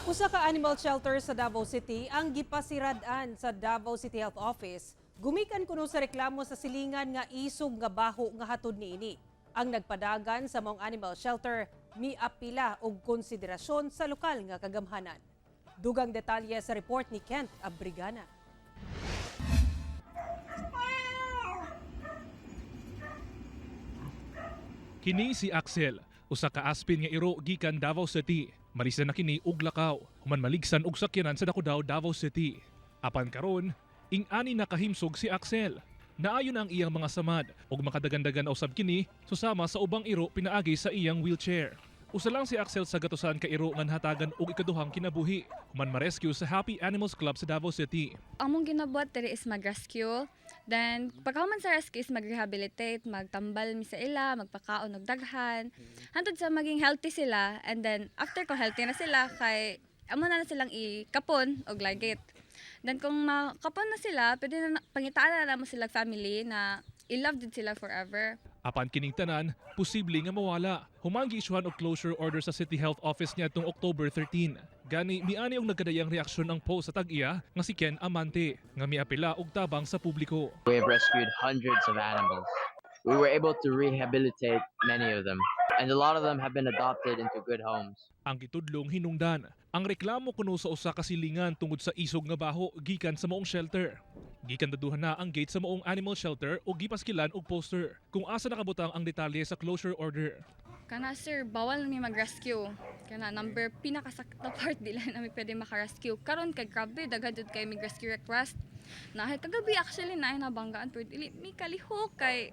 Usa ka animal shelter sa Davao City ang gipasirad-an sa Davao City Health Office. Gumikan kuno sa reklamo sa silingan nga isog nga baho nga hatod niini. Ang nagpadagan sa maong animal shelter miapila og konsiderasyon sa lokal nga kagamhanan. Dugang detalye sa report ni Kent Abrigana. Kini si Axel, usa ka aspin nga iro gikan Davao City. Marisa na kini og lakaw, human maligsan og sakyanan sa Dakudaw, Davao City. Apan karon, ing-ani na kahimsog si Axel. Naayon ang iyang mga samad ug makadagandagan usab kini susama sa ubang iro pinaagi sa iyang wheelchair. Usa lang si Axel sa gatusan ka iro nga hatagan og ikaduhang kinabuhi, human ma-rescue sa Happy Animals Club sa Davao City. Among ginabuhat diri is mag-rescue. Then, pagkahuman sa rescue is mag-rehabilitate, magtambal mi sa ila, magpakaon og daghan. Hantod sa maging healthy sila, and then after ko healthy na sila, kay amo na silang ikapon og lagit. Then kung makapon na sila, pwede na pangitaan na mo sila family na i-love din sila forever. Apan kining tanan, posible nga mawala. Human gi-issuehan og closure order sa City Health Office niya tung October 13. Gani miani og nagkadayang reaksyon ang post sa tag-iya nga si Ken Amante nga miapila og tabang sa publiko. We have rescued hundreds of animals. We were able to rehabilitate many of them, and a lot of them have been adopted into good homes. Ang gitudlong hinungdan, ang reklamo kuno sa usa ka silingan tungod sa isog nga baho gikan sa maong shelter. Gikan daduhan na ang gate sa maong animal shelter o gipaskilan og poster kung asa nakabutang ang detalye sa closure order. Kana sir, bawal mi mag-rescue. Kana number pinakasakit na part dila na mi pwede maka-rescue. Karon kay grabe daghan jud kay mig rescue request. Nahay kagabi actually na nabanggaan pero dili mi kalihok kay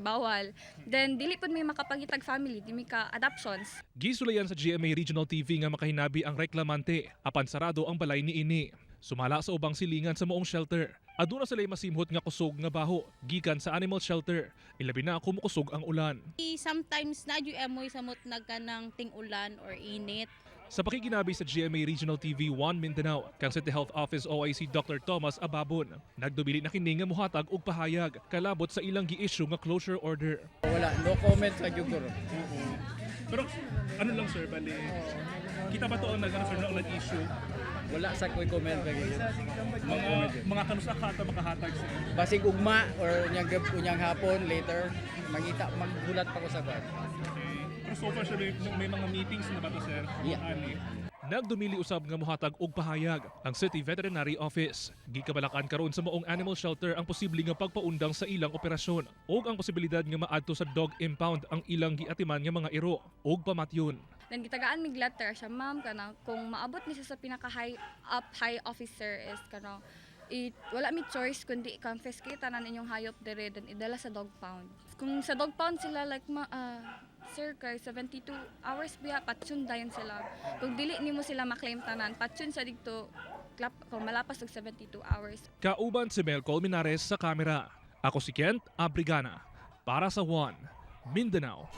bawal. Then dili pud may makapangitag family, di mi ka adoptions. Gisulayan sa GMA Regional TV nga makahinabi ang reklamante apan sarado ang balay niini. Sumala sa ubang silingan sa maong shelter. Aduna sila masimhot nga kusog nga baho gikan sa animal shelter. Ilabi na kumukusog ang ulan. Sometimes nadyo amoy samot nagkanang ting-ulan or init. Sa pakikinabi sa GMA Regional TV 1 Mindanao, kang City Health Office OIC Dr. Thomas Ababon, nagdubili na kini nga muhatag og pahayag kalabot sa ilang gi-issue nga closure order. Wala, no comment sa Jugor. Pero ano lang sir, bali, kita ba to ang nag-issue? Wala sa ko'y comment lagi. Mga kanusa kata makahatag sir? Basig ugma or unyang hapon later, magbulat pa ko sa kwan. Pero so far sir, may mga meetings na ba to sir? Yeah. Nagdumili usab nga mohatag og pahayag ang City Veterinary Office. Gikabalakan karon sa maong animal shelter ang posible nga pagpaundang sa ilang operasyon ug ang posibilidad nga maadto sa dog impound ang ilang giatiman nga mga iro ug pamatyon. Then gitagaan mig letter siya, ma'am, kana kung maabot ni siya sa pinaka high officer is kana wala mi choice kundi i-confiscate tanan inyong hayop dire then idala sa dog pound. Kung sa dog pound sila like sir kay 72 hours biya patsun dayon sila. Kung dili nimo sila ma-claim tanan, patsun sa dito kung malapas og 72 hours. Kauban si Mel Colmenares sa kamera. Ako si Kent Abrigana para sa One Mindanao.